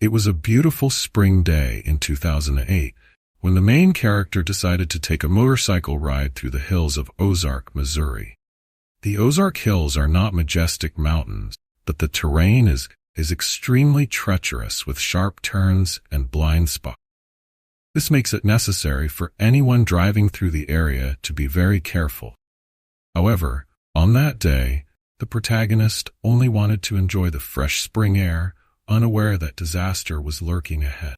It was a beautiful spring day in 2008 when the main character decided to take a motorcycle ride through the hills of Ozark, Missouri. The Ozark Hills are not majestic mountains, but the terrain is extremely treacherous with sharp turns and blind spots. This makes it necessary for anyone driving through the area to be very careful. However, on that day, the protagonist only wanted to enjoy the fresh spring air, unaware that disaster was lurking ahead.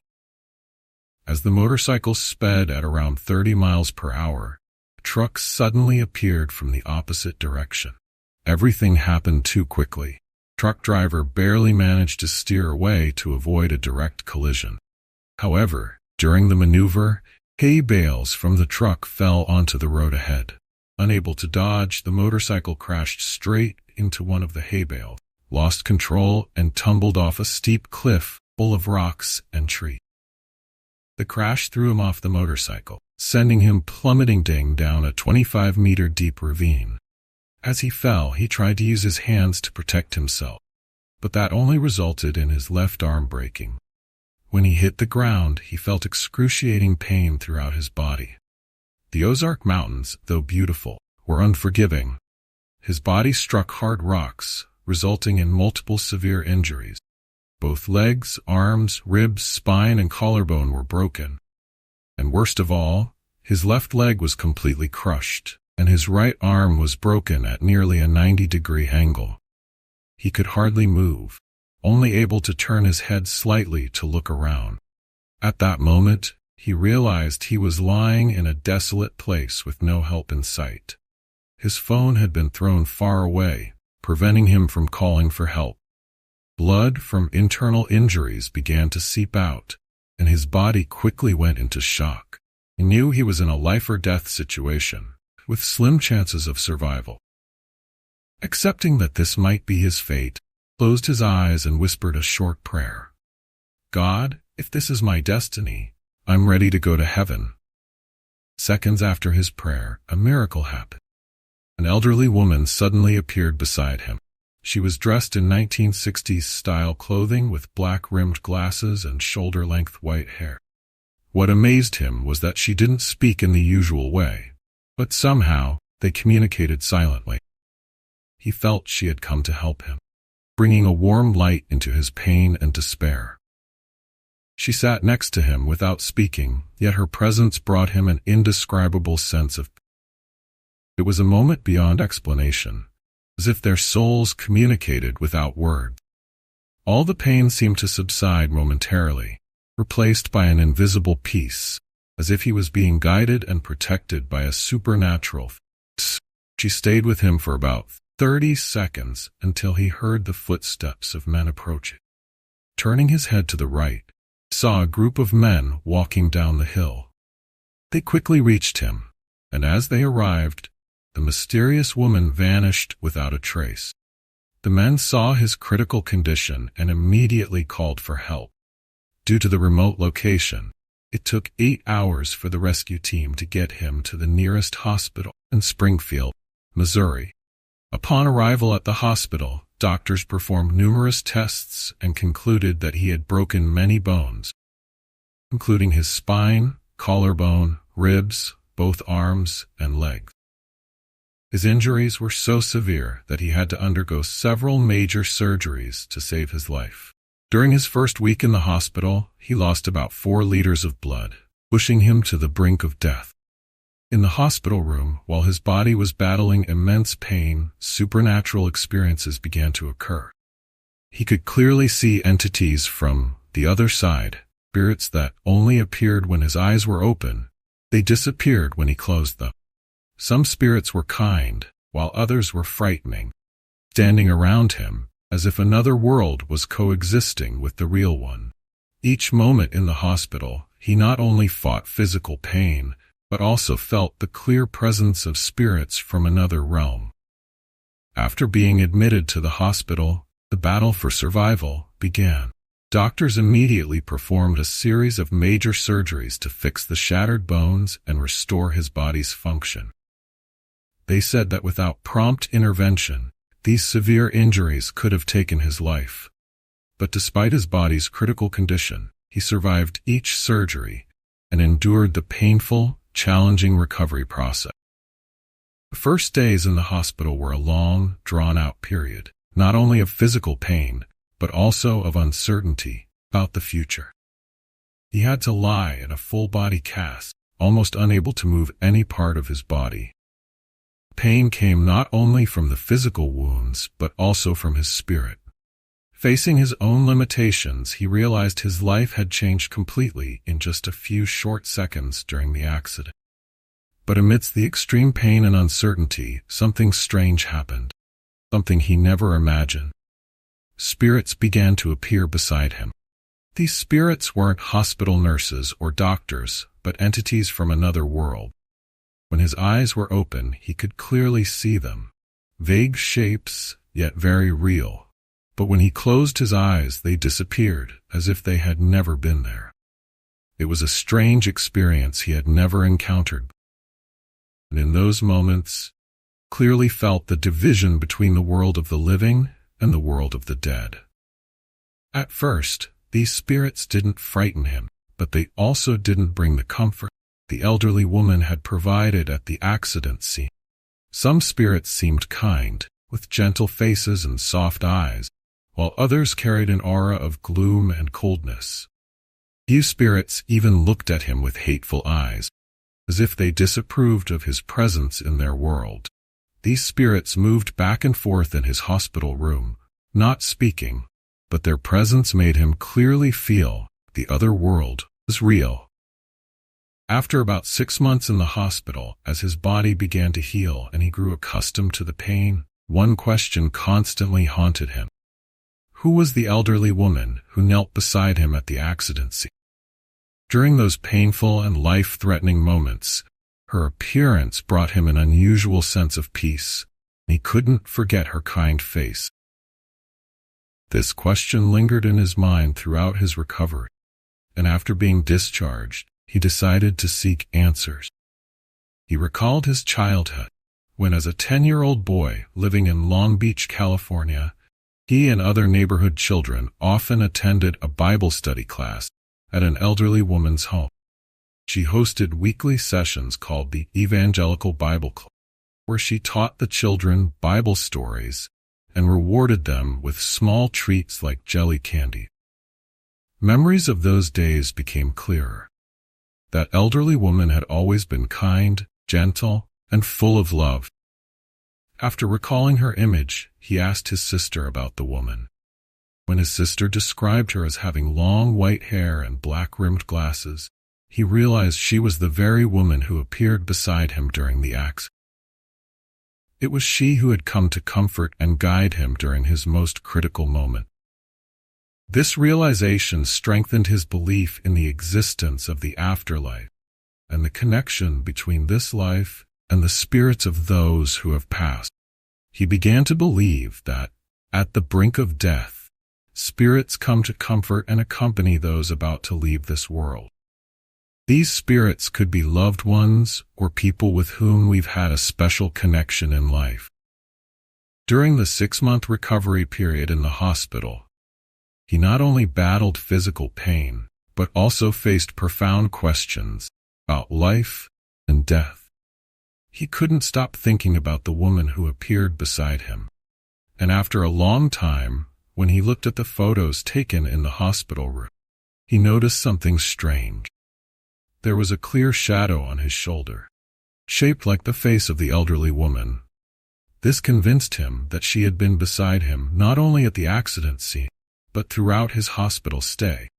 As the motorcycle sped at around 30 miles per hour, a truck suddenly appeared from the opposite direction. Everything happened too quickly. The truck driver barely managed to steer away to avoid a direct collision. However, during the maneuver, hay bales from the truck fell onto the road ahead. Unable to dodge, the motorcycle crashed straight into one of the hay bales, lost control, and tumbled off a steep cliff full of rocks and trees. The crash threw him off the motorcycle, sending him plummeting down a 25-meter deep ravine. As he fell, he tried to use his hands to protect himself, but that only resulted in his left arm breaking. When he hit the ground, he felt excruciating pain throughout his body. The Ozark Mountains, though beautiful, were unforgiving. His body struck hard rocks, resulting in multiple severe injuries. Both legs, arms, ribs, spine, and collarbone were broken. And worst of all, his left leg was completely crushed, and his right arm was broken at nearly a 90-degree angle. He could hardly move, only able to turn his head slightly to look around. At that moment, he realized he was lying in a desolate place with no help in sight. His phone had been thrown far away, preventing him from calling for help. Blood from internal injuries began to seep out, and his body quickly went into shock. He knew he was in a life-or-death situation, with slim chances of survival. Accepting that this might be his fate, he closed his eyes and whispered a short prayer. "God, if this is my destiny, I'm ready to go to heaven." Seconds after his prayer, a miracle happened. An elderly woman suddenly appeared beside him. She was dressed in 1960s-style clothing with black-rimmed glasses and shoulder-length white hair. What amazed him was that she didn't speak in the usual way, but somehow they communicated silently. He felt she had come to help him, bringing a warm light into his pain and despair. She sat next to him without speaking, yet her presence brought him an indescribable sense of peace. It was a moment beyond explanation, as if their souls communicated without words. All the pain seemed to subside momentarily, replaced by an invisible peace, as if he was being guided and protected by a supernatural force. She stayed with him for about 30 seconds until he heard the footsteps of men approaching. Turning his head to the right, he saw a group of men walking down the hill. They quickly reached him, and as they arrived, the mysterious woman vanished without a trace. The men saw his critical condition and immediately called for help. Due to the remote location, it took 8 hours for the rescue team to get him to the nearest hospital in Springfield, Missouri. Upon arrival at the hospital, doctors performed numerous tests and concluded that he had broken many bones, including his spine, collarbone, ribs, both arms, and legs. His injuries were so severe that he had to undergo several major surgeries to save his life. During his first week in the hospital, he lost about 4 liters of blood, pushing him to the brink of death. In the hospital room, while his body was battling immense pain, supernatural experiences began to occur. He could clearly see entities from the other side, spirits that only appeared when his eyes were open. They disappeared when he closed them. Some spirits were kind, while others were frightening, standing around him, as if another world was coexisting with the real one. Each moment in the hospital, he not only fought physical pain, but also felt the clear presence of spirits from another realm. After being admitted to the hospital, the battle for survival began. Doctors immediately performed a series of major surgeries to fix the shattered bones and restore his body's function. They said that without prompt intervention, these severe injuries could have taken his life. But despite his body's critical condition, he survived each surgery and endured the painful, challenging recovery process. The first days in the hospital were a long, drawn-out period, not only of physical pain, but also of uncertainty about the future. He had to lie in a full-body cast, almost unable to move any part of his body. Pain came not only from the physical wounds, but also from his spirit. Facing his own limitations, he realized his life had changed completely in just a few short seconds during the accident. But amidst the extreme pain and uncertainty, something strange happened, something he never imagined. Spirits began to appear beside him. These spirits weren't hospital nurses or doctors, but entities from another world. When his eyes were open, he could clearly see them. Vague shapes, yet very real. But when he closed his eyes, they disappeared, as if they had never been there. It was a strange experience he had never encountered. And in those moments, clearly felt the division between the world of the living and the world of the dead. At first, these spirits didn't frighten him, but they also didn't bring the comfort the elderly woman had provided at the accident scene. Some spirits seemed kind, with gentle faces and soft eyes, while others carried an aura of gloom and coldness. Few spirits even looked at him with hateful eyes, as if they disapproved of his presence in their world. These spirits moved back and forth in his hospital room, not speaking, but their presence made him clearly feel the other world was real. After about 6 months in the hospital, as his body began to heal and he grew accustomed to the pain, one question constantly haunted him. Who was the elderly woman who knelt beside him at the accident scene? During those painful and life-threatening moments, her appearance brought him an unusual sense of peace. He couldn't forget her kind face. This question lingered in his mind throughout his recovery, and after being discharged, he decided to seek answers. He recalled his childhood, when as a 10-year-old boy living in Long Beach, California, he and other neighborhood children often attended a Bible study class at an elderly woman's home. She hosted weekly sessions called the Evangelical Bible Club, where she taught the children Bible stories and rewarded them with small treats like jelly candy. Memories of those days became clearer. That elderly woman had always been kind, gentle, and full of love. After recalling her image, he asked his sister about the woman. When his sister described her as having long white hair and black-rimmed glasses, he realized she was the very woman who appeared beside him during the accident. It was she who had come to comfort and guide him during his most critical moment. This realization strengthened his belief in the existence of the afterlife and the connection between this life and the spirits of those who have passed. He began to believe that, at the brink of death, spirits come to comfort and accompany those about to leave this world. These spirits could be loved ones or people with whom we've had a special connection in life. During the 6-month recovery period in the hospital, he not only battled physical pain, but also faced profound questions about life and death. He couldn't stop thinking about the woman who appeared beside him. And after a long time, when he looked at the photos taken in the hospital room, he noticed something strange. There was a clear shadow on his shoulder, shaped like the face of the elderly woman. This convinced him that she had been beside him not only at the accident scene, but throughout his hospital stay,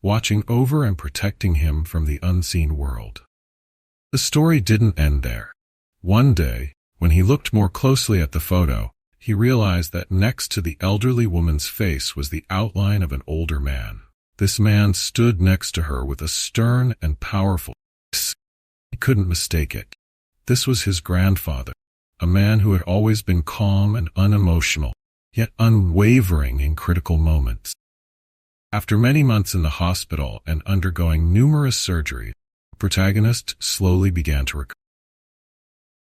watching over and protecting him from the unseen world. The story didn't end there. One day, when he looked more closely at the photo, he realized that next to the elderly woman's face was the outline of an older man. This man stood next to her with a stern and powerful face. He couldn't mistake it. This was his grandfather, a man who had always been calm and unemotional, yet unwavering in critical moments. After many months in the hospital and undergoing numerous surgeries, the protagonist slowly began to recover.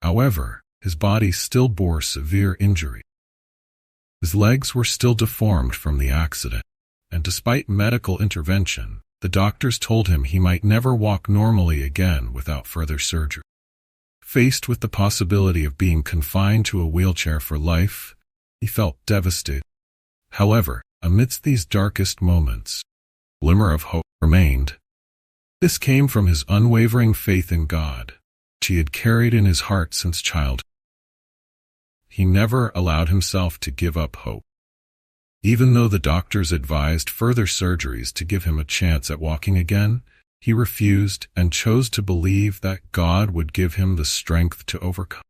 However, his body still bore severe injury. His legs were still deformed from the accident, and despite medical intervention, the doctors told him he might never walk normally again without further surgery. Faced with the possibility of being confined to a wheelchair for life, he felt devastated. However, amidst these darkest moments, a glimmer of hope remained. This came from his unwavering faith in God, which he had carried in his heart since childhood. He never allowed himself to give up hope. Even though the doctors advised further surgeries to give him a chance at walking again, he refused and chose to believe that God would give him the strength to overcome.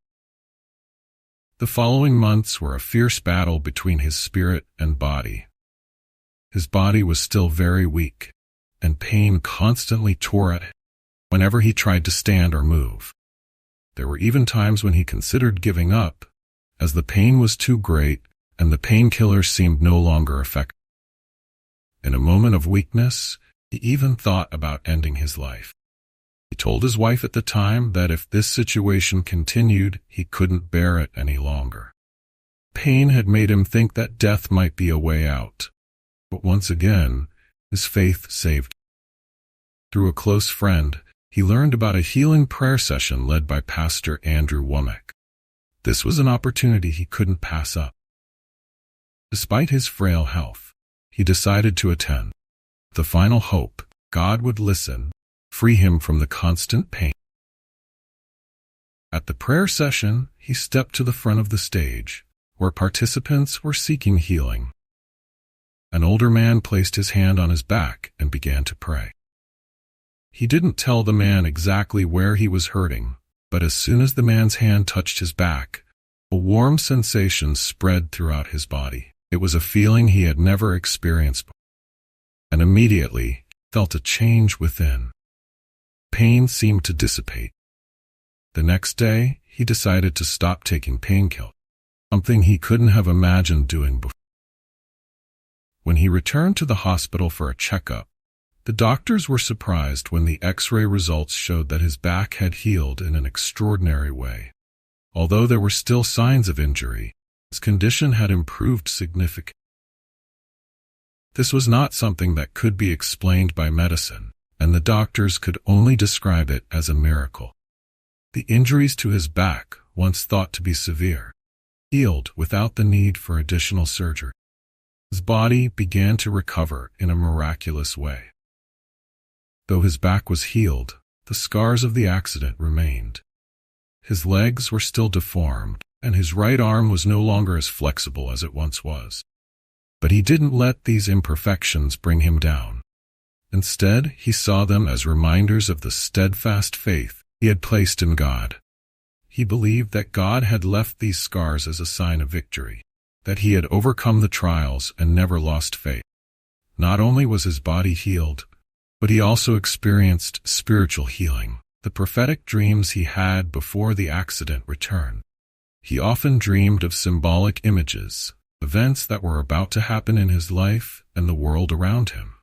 The following months were a fierce battle between his spirit and body. His body was still very weak, and pain constantly tore at him whenever he tried to stand or move. There were even times when he considered giving up, as the pain was too great and the painkillers seemed no longer effective. In a moment of weakness, he even thought about ending his life. He told his wife at the time that if this situation continued, he couldn't bear it any longer. Pain had made him think that death might be a way out. But once again, his faith saved him. Through a close friend, he learned about a healing prayer session led by Pastor Andrew Womack. This was an opportunity he couldn't pass up. Despite his frail health, he decided to attend. The final hope, God would listen, free him from the constant pain. At the prayer session, he stepped to the front of the stage, where participants were seeking healing. An older man placed his hand on his back and began to pray. He didn't tell the man exactly where he was hurting, but as soon as the man's hand touched his back, a warm sensation spread throughout his body. It was a feeling he had never experienced before, and immediately he felt a change within. Pain seemed to dissipate. The next day, he decided to stop taking painkillers, something he couldn't have imagined doing before. When he returned to the hospital for a checkup, the doctors were surprised when the X-ray results showed that his back had healed in an extraordinary way. Although there were still signs of injury, his condition had improved significantly. This was not something that could be explained by medicine, and the doctors could only describe it as a miracle. The injuries to his back, once thought to be severe, healed without the need for additional surgery. His body began to recover in a miraculous way. Though his back was healed, the scars of the accident remained. His legs were still deformed, and his right arm was no longer as flexible as it once was. But he didn't let these imperfections bring him down. Instead, he saw them as reminders of the steadfast faith he had placed in God. He believed that God had left these scars as a sign of victory, that he had overcome the trials and never lost faith. Not only was his body healed, but he also experienced spiritual healing. The prophetic dreams he had before the accident returned. He often dreamed of symbolic images, events that were about to happen in his life and the world around him.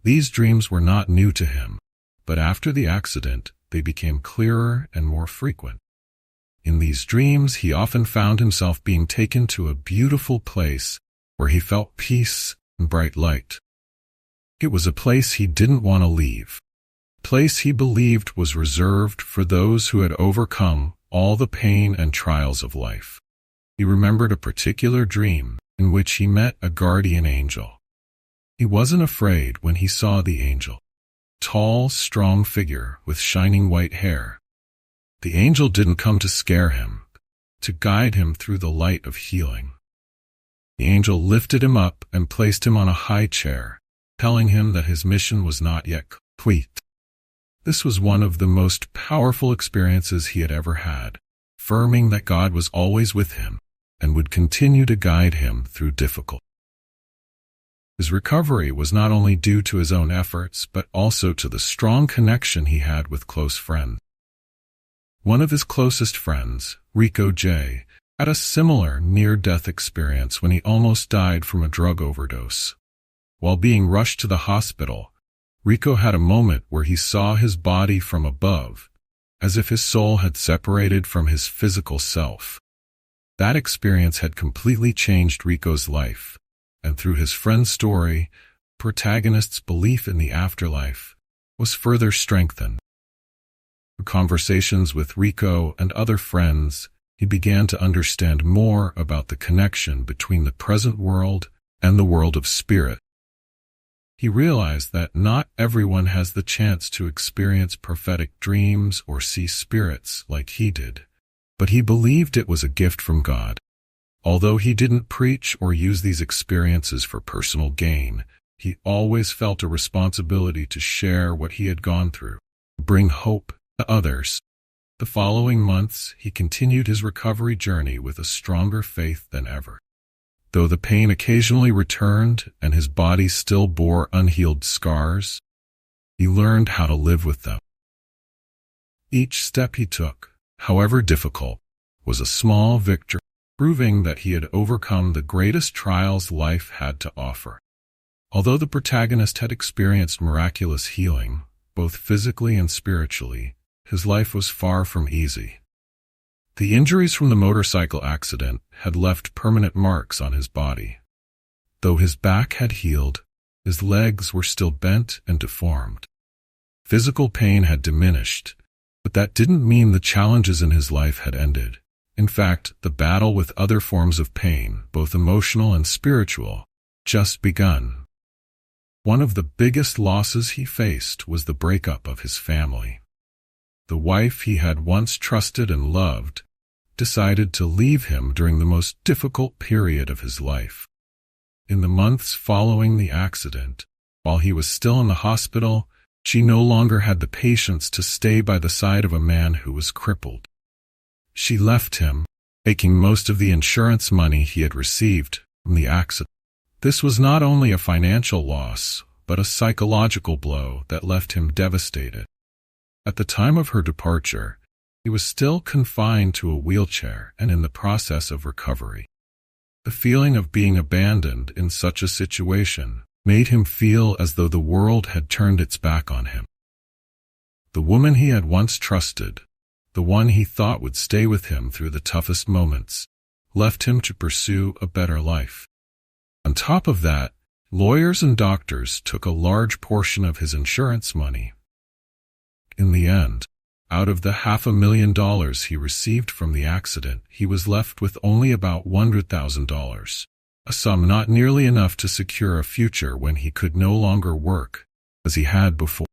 These dreams were not new to him, but after the accident, they became clearer and more frequent. In these dreams, he often found himself being taken to a beautiful place where he felt peace and bright light. It was a place he didn't want to leave, a place he believed was reserved for those who had overcome all the pain and trials of life. He remembered a particular dream in which he met a guardian angel. He wasn't afraid when he saw the angel, a tall, strong figure with shining white hair. The angel didn't come to scare him, but to guide him through the light of healing. The angel lifted him up and placed him on a high chair, telling him that his mission was not yet complete. This was one of the most powerful experiences he had ever had, affirming that God was always with him and would continue to guide him through difficulty. His recovery was not only due to his own efforts, but also to the strong connection he had with close friends. One of his closest friends, Rico J., had a similar near-death experience when he almost died from a drug overdose. While being rushed to the hospital, Rico had a moment where he saw his body from above, as if his soul had separated from his physical self. That experience had completely changed Rico's life, and through his friend's story, protagonist's belief in the afterlife was further strengthened. Through conversations with Rico and other friends, he began to understand more about the connection between the present world and the world of spirit. He realized that not everyone has the chance to experience prophetic dreams or see spirits like he did, but he believed it was a gift from God. Although he didn't preach or use these experiences for personal gain, he always felt a responsibility to share what he had gone through, bring hope to others. The following months, he continued his recovery journey with a stronger faith than ever. Though the pain occasionally returned and his body still bore unhealed scars, he learned how to live with them. Each step he took, however difficult, was a small victory, proving that he had overcome the greatest trials life had to offer. Although the protagonist had experienced miraculous healing, both physically and spiritually, his life was far from easy. The injuries from the motorcycle accident had left permanent marks on his body. Though his back had healed, his legs were still bent and deformed. Physical pain had diminished, but that didn't mean the challenges in his life had ended. In fact, the battle with other forms of pain, both emotional and spiritual, just begun. One of the biggest losses he faced was the breakup of his family. The wife he had once trusted and loved decided to leave him during the most difficult period of his life. In the months following the accident, while he was still in the hospital, she no longer had the patience to stay by the side of a man who was crippled. She left him, taking most of the insurance money he had received from the accident. This was not only a financial loss, but a psychological blow that left him devastated. At the time of her departure, he was still confined to a wheelchair and in the process of recovery. The feeling of being abandoned in such a situation made him feel as though the world had turned its back on him. The woman he had once trusted, the one he thought would stay with him through the toughest moments, left him to pursue a better life. On top of that, lawyers and doctors took a large portion of his insurance money. In the end, out of the $500,000 he received from the accident, he was left with only about $100,000, a sum not nearly enough to secure a future when he could no longer work as he had before.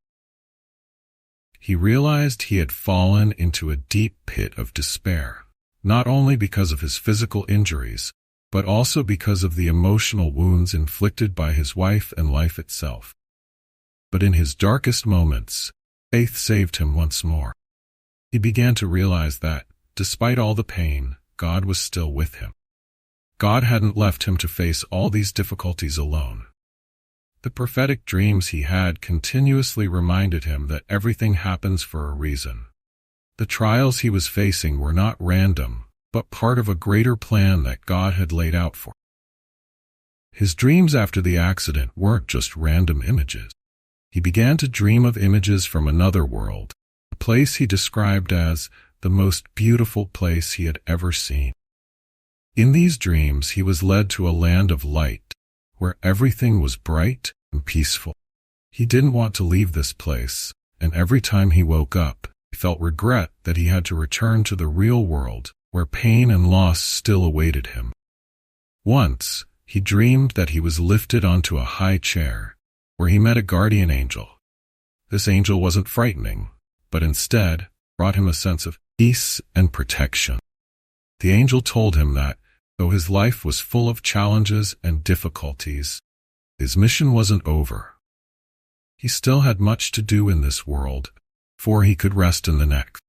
He realized he had fallen into a deep pit of despair, not only because of his physical injuries, but also because of the emotional wounds inflicted by his wife and life itself. But in his darkest moments, faith saved him once more. He began to realize that, despite all the pain, God was still with him. God hadn't left him to face all these difficulties alone. The prophetic dreams he had continuously reminded him that everything happens for a reason. The trials he was facing were not random, but part of a greater plan that God had laid out for him. His dreams after the accident weren't just random images. He began to dream of images from another world, a place he described as the most beautiful place he had ever seen. In these dreams, he was led to a land of light, where everything was bright and peaceful. He didn't want to leave this place, and every time he woke up, he felt regret that he had to return to the real world, where pain and loss still awaited him. Once, he dreamed that he was lifted onto a high chair, where he met a guardian angel. This angel wasn't frightening, but instead brought him a sense of peace and protection. The angel told him that, though his life was full of challenges and difficulties, his mission wasn't over. He still had much to do in this world, before he could rest in the next.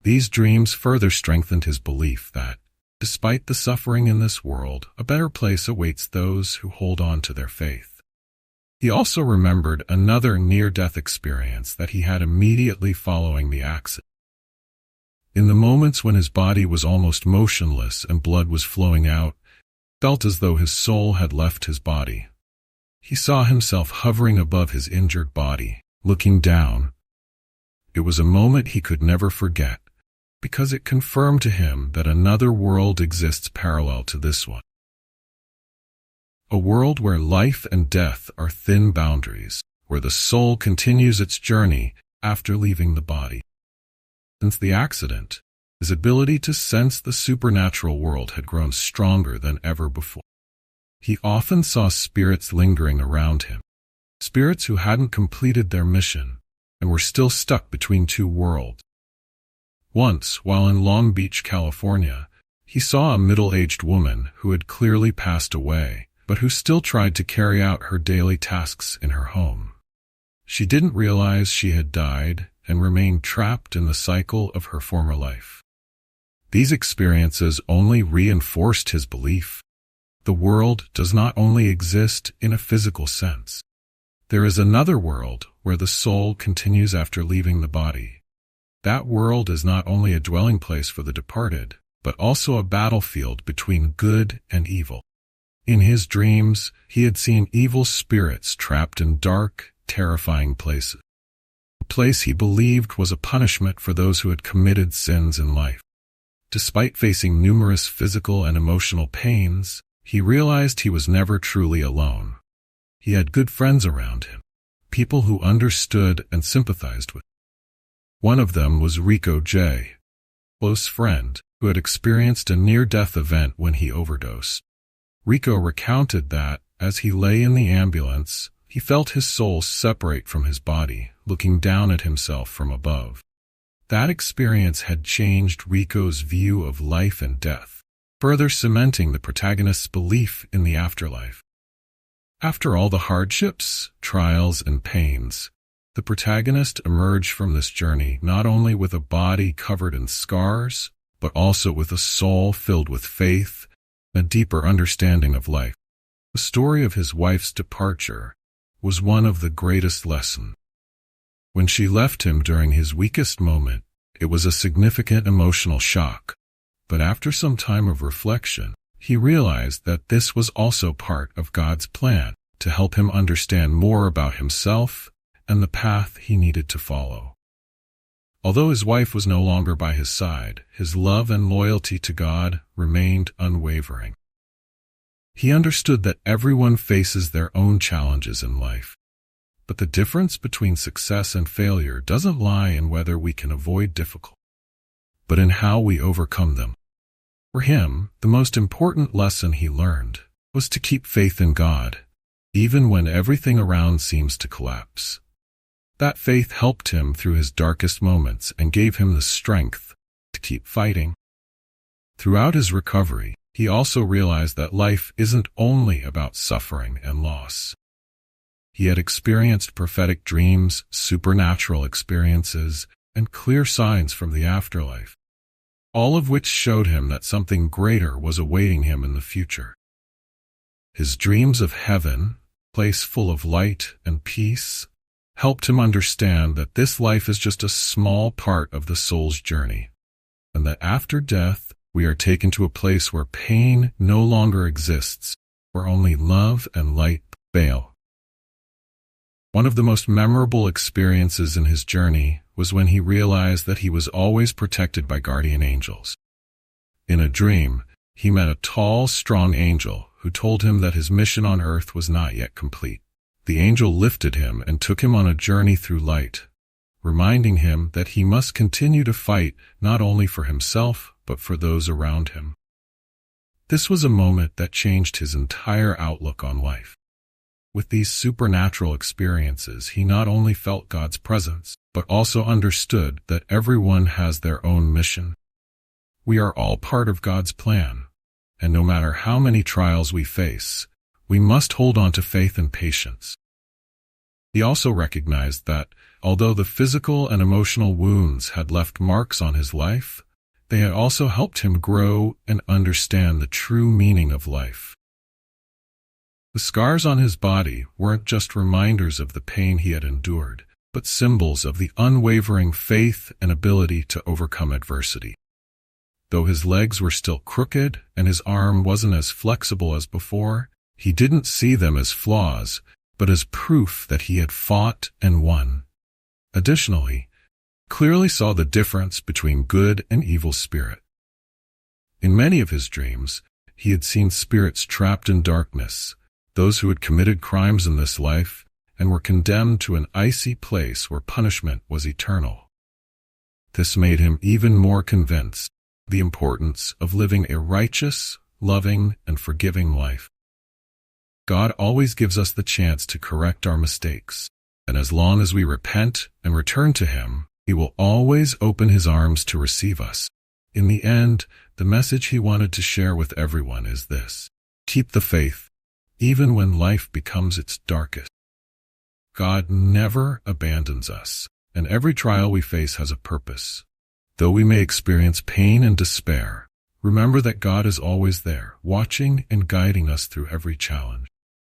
These dreams further strengthened his belief that, despite the suffering in this world, a better place awaits those who hold on to their faith. He also remembered another near-death experience that he had immediately following the accident. In the moments when his body was almost motionless and blood was flowing out, he felt as though his soul had left his body. He saw himself hovering above his injured body, looking down. It was a moment he could never forget, because it confirmed to him that another world exists parallel to this one. a world where life and death are thin boundaries, where the soul continues its journey after leaving the body. Since the accident, his ability to sense the supernatural world had grown stronger than ever before. He often saw spirits lingering around him, spirits who hadn't completed their mission and were still stuck between two worlds. Once, while in Long Beach, California, he saw a middle-aged woman who had clearly passed away, but who still tried to carry out her daily tasks in her home. She didn't realize she had died and remained trapped in the cycle of her former life. These experiences only reinforced his belief. The world does not only exist in a physical sense. There is another world where the soul continues after leaving the body. That world is not only a dwelling place for the departed, but also a battlefield between good and evil. In his dreams, he had seen evil spirits trapped in dark, terrifying places. A place he believed was a punishment for those who had committed sins in life. Despite facing numerous physical and emotional pains, he realized he was never truly alone. He had good friends around him, people who understood and sympathized with him. One of them was Rico J., a close friend, who had experienced a near-death event when he overdosed. Rico recounted that, as he lay in the ambulance, he felt his soul separate from his body, looking down at himself from above. That experience had changed Rico's view of life and death, further cementing the protagonist's belief in the afterlife. After all the hardships, trials, and pains, the protagonist emerged from this journey not only with a body covered in scars, but also with a soul filled with faith and a deeper understanding of life. The story of his wife's departure was one of the greatest lessons. When she left him during his weakest moment, it was a significant emotional shock. But after some time of reflection, he realized that this was also part of God's plan to help him understand more about himself and the path he needed to follow. Although his wife was no longer by his side, his love and loyalty to God remained unwavering. He understood that everyone faces their own challenges in life. But the difference between success and failure doesn't lie in whether we can avoid difficulty, but in how we overcome them. For him, the most important lesson he learned was to keep faith in God, even when everything around seems to collapse. That faith helped him through his darkest moments and gave him the strength to keep fighting. Throughout his recovery, he also realized that life isn't only about suffering and loss. He had experienced prophetic dreams, supernatural experiences, and clear signs from the afterlife, all of which showed him that something greater was awaiting him in the future. His dreams of heaven, a place full of light and peace, helped him understand that this life is just a small part of the soul's journey, and that after death, we are taken to a place where pain no longer exists, where only love and light prevail. One of the most memorable experiences in his journey was when he realized that he was always protected by guardian angels. In a dream, he met a tall, strong angel who told him that his mission on earth was not yet complete. The angel lifted him and took him on a journey through light, reminding him that he must continue to fight not only for himself, but for those around him. This was a moment that changed his entire outlook on life. With these supernatural experiences, he not only felt God's presence, but also understood that everyone has their own mission. We are all part of God's plan, and no matter how many trials we face, we must hold on to faith and patience. He also recognized that, although the physical and emotional wounds had left marks on his life, they had also helped him grow and understand the true meaning of life. The scars on his body weren't just reminders of the pain he had endured, but symbols of the unwavering faith and ability to overcome adversity. Though his legs were still crooked and his arm wasn't as flexible as before, he didn't see them as flaws, but as proof that he had fought and won. Additionally, he clearly saw the difference between good and evil spirit. In many of his dreams, he had seen spirits trapped in darkness, those who had committed crimes in this life and were condemned to an icy place where punishment was eternal. This made him even more convinced of the importance of living a righteous, loving, and forgiving life. God always gives us the chance to correct our mistakes, and as long as we repent and return to Him, He will always open His arms to receive us. In the end, the message He wanted to share with everyone is this: keep the faith, even when life becomes its darkest. God never abandons us, and every trial we face has a purpose. Though we may experience pain and despair, remember that God is always there, watching and guiding us through every challenge.